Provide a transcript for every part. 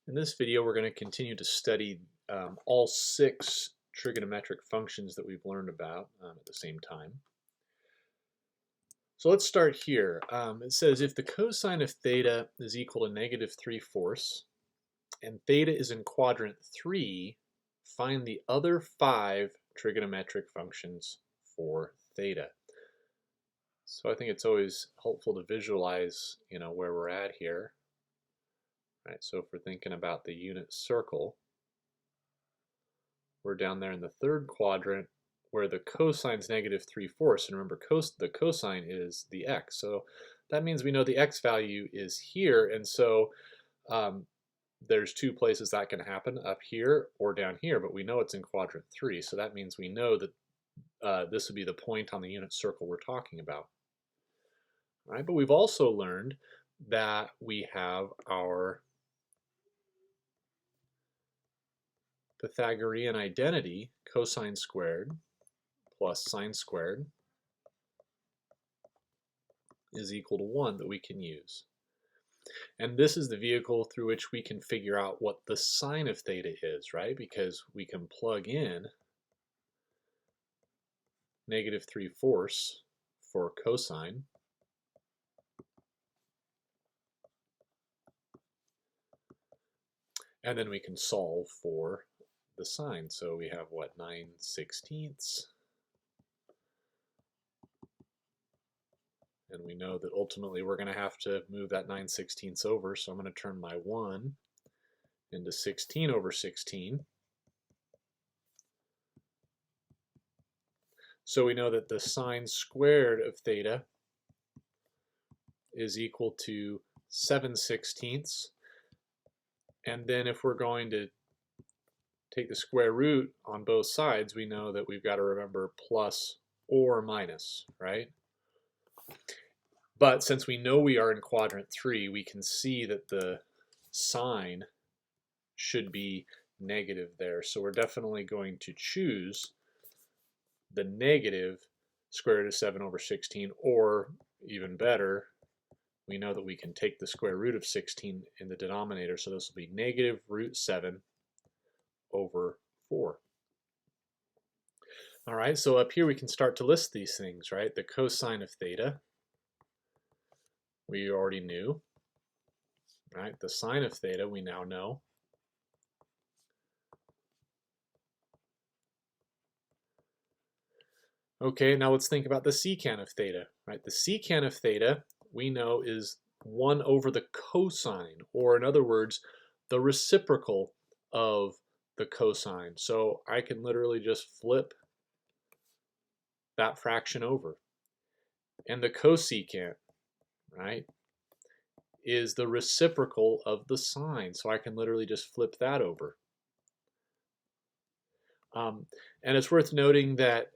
In this video, we're going to continue to study all 6 trigonometric functions that we've learned about at the same time. So let's start here. It says if the cosine of theta is equal to -3/4 and theta is in quadrant 3, find the other 5 trigonometric functions for theta. So I think it's always helpful to visualize, where we're at here. Right, so if we're thinking about the unit circle, we're down there in the third quadrant where the cosine's -3/4, and remember the cosine is the x, so that means we know the x value is here, and so there's 2 places that can happen, up here or down here, but we know it's in quadrant 3, so that means we know that this would be the point on the unit circle we're talking about. All right, but we've also learned that we have our Pythagorean identity, cosine squared plus sine squared is equal to 1 that we can use. And this is the vehicle through which we can figure out what the sine of theta is, right? Because we can plug in -3/4 for cosine, and then we can solve for the sine. So we have what, 9/16, and we know that ultimately we're going to have to move that 9/16 over, so I'm going to turn my 1 into 16/16. So we know that the sine squared of theta is equal to 7/16. And then if we're going to take the square root on both sides, we know that we've got to remember plus or minus, right? But since we know we are in quadrant 3, we can see that the sign should be negative there. So we're definitely going to choose the negative square root of 7/16, or even better, we know that we can take the square root of 16 in the denominator, so this will be -√7/4. All right, so up here we can start to list these things, right? The cosine of theta, we already knew, right? The sine of theta, we now know. Okay, now let's think about the secant of theta, right? The secant of theta, we know, is 1 over the cosine, or in other words, the reciprocal of the cosine. So I can literally just flip that fraction over. And the cosecant, right, is the reciprocal of the sine. So I can literally just flip that over. And it's worth noting that,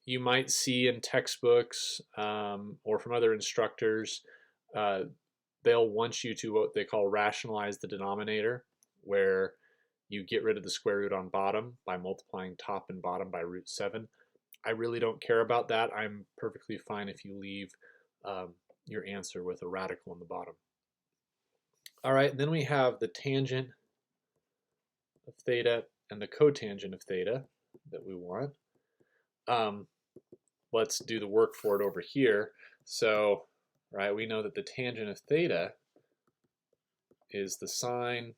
you might see in textbooks or from other instructors, they'll want you to what they call rationalize the denominator, where you get rid of the square root on bottom by multiplying top and bottom by √7. I really don't care about that. I'm perfectly fine if you leave your answer with a radical on the bottom. All right, then we have the tangent of theta and the cotangent of theta that we want. Let's do the work for it over here. So, right, we know that the tangent of theta is the sine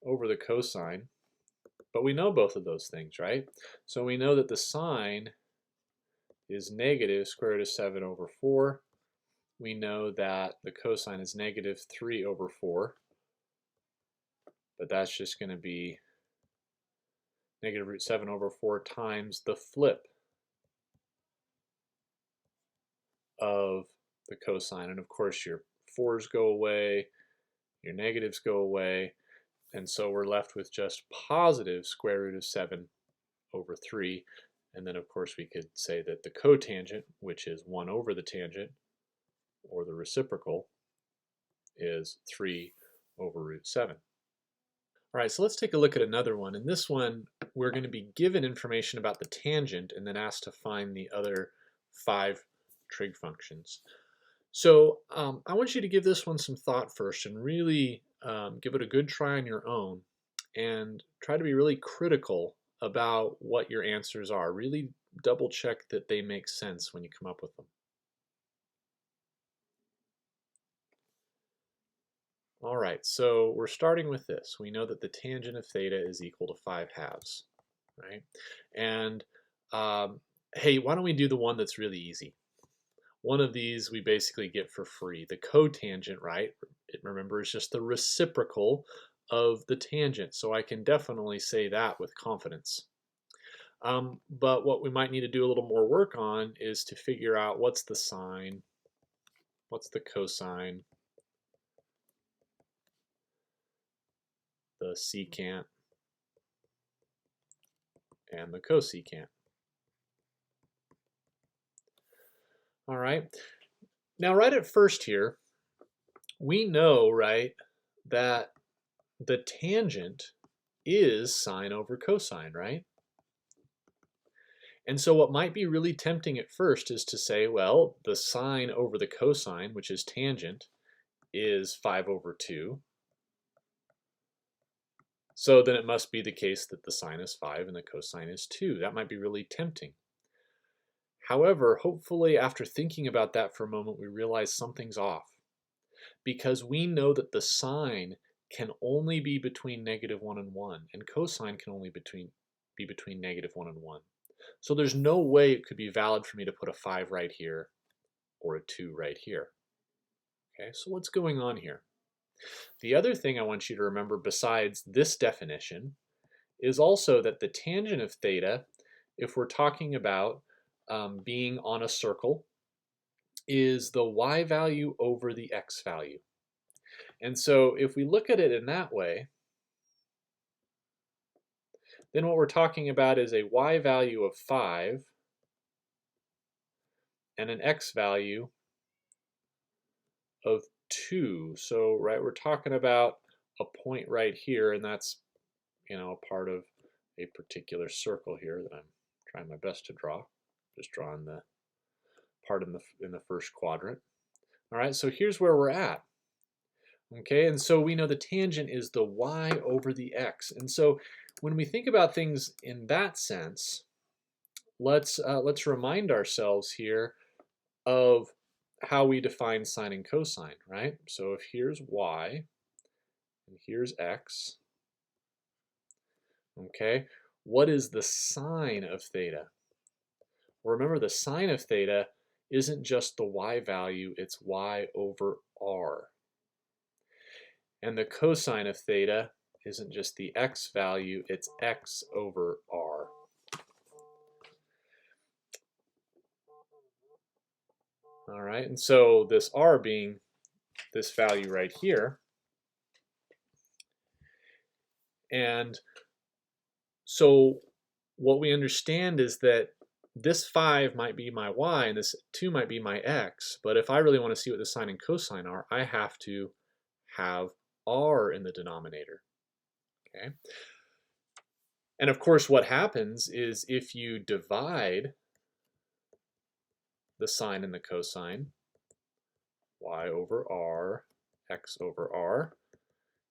over the cosine, but we know both of those things, right? So we know that the sine is negative square root of 7/4. We know that the cosine is -3/4, but that's just going to be -√7/4 times the flip of the cosine. And of course your 4's go away, your negatives go away, and so we're left with just positive square root of 7/3. And then of course we could say that the cotangent, which is 1 over the tangent, or the reciprocal, is 3/√7. All right, so let's take a look at another one. In this one, we're going to be given information about the tangent and then asked to find the other 5 trig functions. So I want you to give this one some thought first and really give it a good try on your own and try to be really critical about what your answers are. Really double check that they make sense when you come up with them. All right, so we're starting with this. We know that the tangent of theta is equal to 5/2, right? And hey, why don't we do the one that's really easy? One of these we basically get for free. The cotangent, right? Remember, is just the reciprocal of the tangent. So I can definitely say that with confidence. But what we might need to do a little more work on is to figure out what's the sine, what's the cosine, the secant, and the cosecant. All right. Now, right at first here, we know, right, that the tangent is sine over cosine, right? And so what might be really tempting at first is to say, well, the sine over the cosine, which is tangent, is 5/2. So then it must be the case that the sine is 5 and the cosine is 2. That might be really tempting. However, hopefully after thinking about that for a moment, we realize something's off. Because we know that the sine can only be between -1 and 1, and cosine can only be between -1 and 1. So there's no way it could be valid for me to put a 5 right here or a 2 right here. Okay, so what's going on here? The other thing I want you to remember besides this definition is also that the tangent of theta, if we're talking about being on a circle, is the y value over the x value. And so if we look at it in that way, then what we're talking about is a y value of 5 and an x value of 2. So, right, we're talking about a point right here, and that's, a part of a particular circle here that I'm trying my best to draw. Just drawing the part in the first quadrant. All right, so here's where we're at. Okay, and so we know the tangent is the y over the x. And so when we think about things in that sense, let's remind ourselves here of how we define sine and cosine, right? So if here's y and here's x, okay, what is the sine of theta? Well, remember, the sine of theta isn't just the y value, it's y over r. And the cosine of theta isn't just the x value, it's x over r. All right, and so this r being this value right here, and so what we understand is that this 5 might be my y and this 2 might be my x, but if I really want to see what the sine and cosine are, I have to have r in the denominator. Okay? And of course what happens is if you divide the sine and the cosine, y over r, x over r,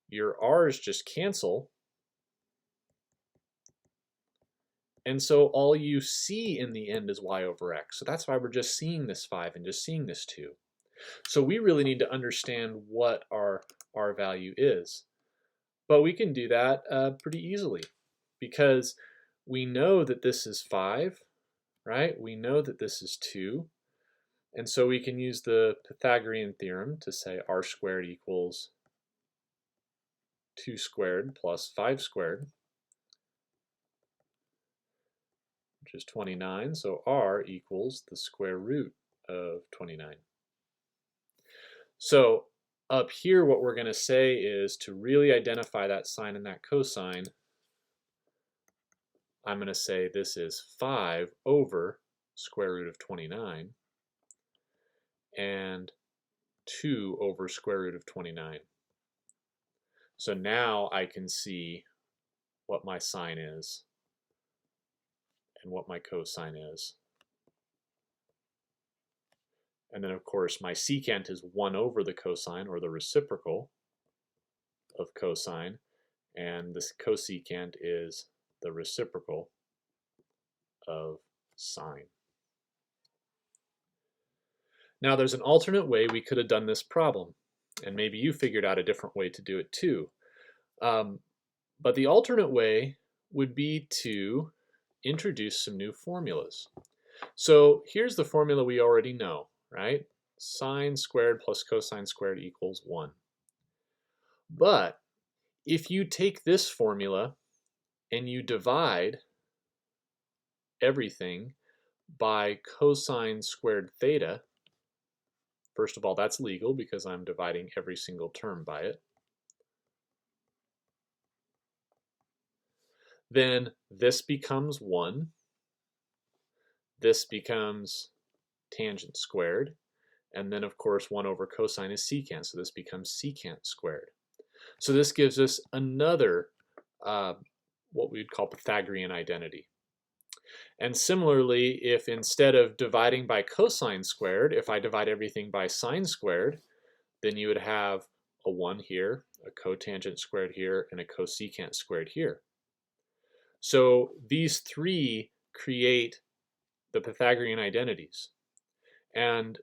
your r's just cancel. And so all you see in the end is y over x. So that's why we're just seeing this 5 and just seeing this 2. So we really need to understand what our r value is. But we can do that pretty easily because we know that this is 5, right? We know that this is 2. And so we can use the Pythagorean theorem to say r squared equals 2 squared plus 5 squared, which is 29. So r equals the square root of 29. So up here, what we're going to say is to really identify that sine and that cosine, I'm going to say this is 5 over square root of 29 and 2 over square root of 29. So now I can see what my sine is and what my cosine is. And then, of course, my secant is 1 over the cosine, or the reciprocal of cosine. And this cosecant is the reciprocal of sine. Now, there's an alternate way we could have done this problem. And maybe you figured out a different way to do it too. But the alternate way would be to introduce some new formulas. So here's the formula we already know, right? Sine squared plus cosine squared equals 1. But if you take this formula and you divide everything by cosine squared theta, first of all, that's legal because I'm dividing every single term by it. Then this becomes 1. This becomes tangent squared. And then, of course, 1 over cosine is secant, so this becomes secant squared. So this gives us another, what we would call Pythagorean identity. And similarly, if instead of dividing by cosine squared, if I divide everything by sine squared, then you would have a 1 here, a cotangent squared here, and a cosecant squared here. So these three create the Pythagorean identities. And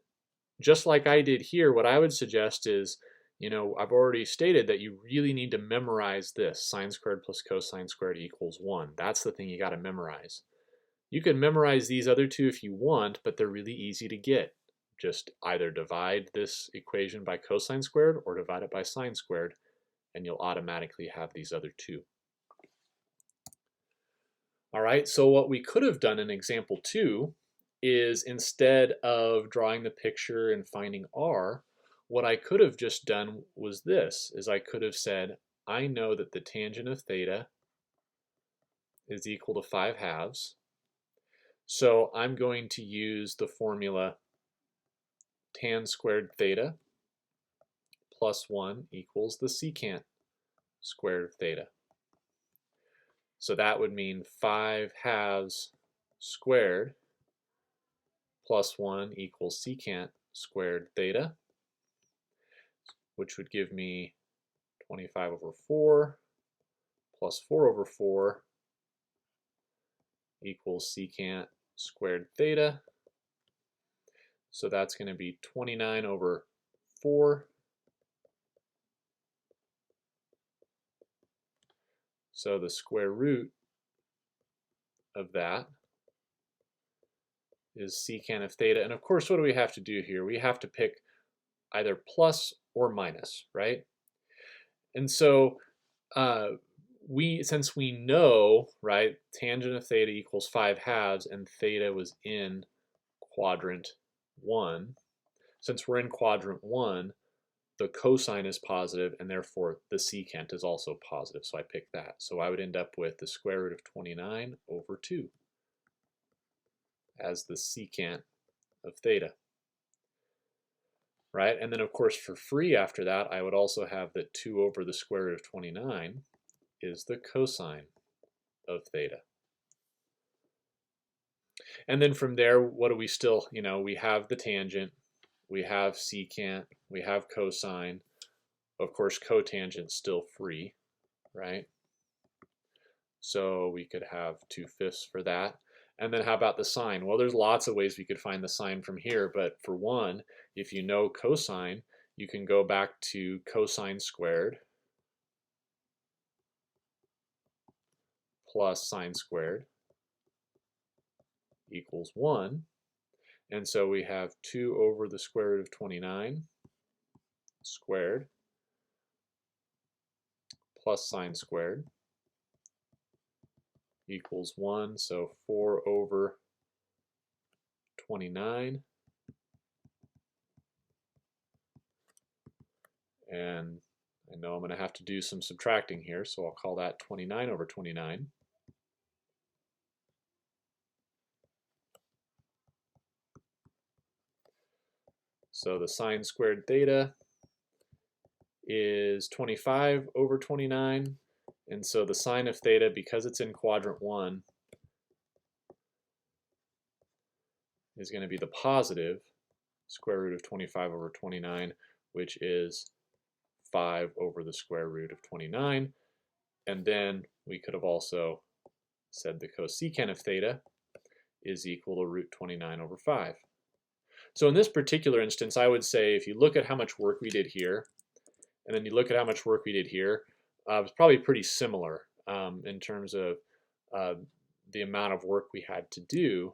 just like I did here, what I would suggest is, I've already stated that you really need to memorize this. Sine squared plus cosine squared equals 1. That's the thing you got to memorize. You can memorize these other two if you want, but they're really easy to get. Just either divide this equation by cosine squared or divide it by sine squared, and you'll automatically have these other two. All right, so what we could have done in example 2 is, instead of drawing the picture and finding r, what I could have just done was this, is I could have said, I know that the tangent of theta is equal to 5/2. So I'm going to use the formula tan squared theta plus 1 equals the secant squared of theta. So that would mean 5/2 squared plus 1 equals secant squared theta, which would give me 25 over 4 plus 4 over 4 equals secant squared theta. So that's going to be 29 over 4. So the square root of that is secant of theta. And of course, what do we have to do here? We have to pick either plus or minus, right? And so since we know, right, tangent of theta equals 5/2, and theta was in quadrant 1, since we're in quadrant 1, the cosine is positive, and therefore the secant is also positive, so I picked that. So I would end up with the square root of 29 over 2 as the secant of theta. Right? And then, of course, for free after that, I would also have that 2 over the square root of 29 is the cosine of theta. And then from there, what do we still, we have the tangent, we have secant, we have cosine. Of course, cotangent's still free, right? So we could have 2/5 for that. And then how about the sine? Well, there's lots of ways we could find the sine from here, but for one, if you know cosine, you can go back to cosine squared plus sine squared equals 1. And so we have 2 over the square root of 29 squared plus sine squared equals 1. So 4 over 29. And I know I'm going to have to do some subtracting here, so I'll call that 29 over 29. So the sine squared theta is 25 over 29. And so the sine of theta, because it's in quadrant 1, is going to be the positive square root of 25 over 29, which is 5 over the square root of 29. And then we could have also said the cosecant of theta is equal to root 29 over 5. So in this particular instance, I would say if you look at how much work we did here, and then you look at how much work we did here, it's probably pretty similar in terms of the amount of work we had to do.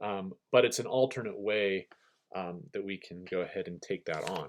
But it's an alternate way that we can go ahead and take that on.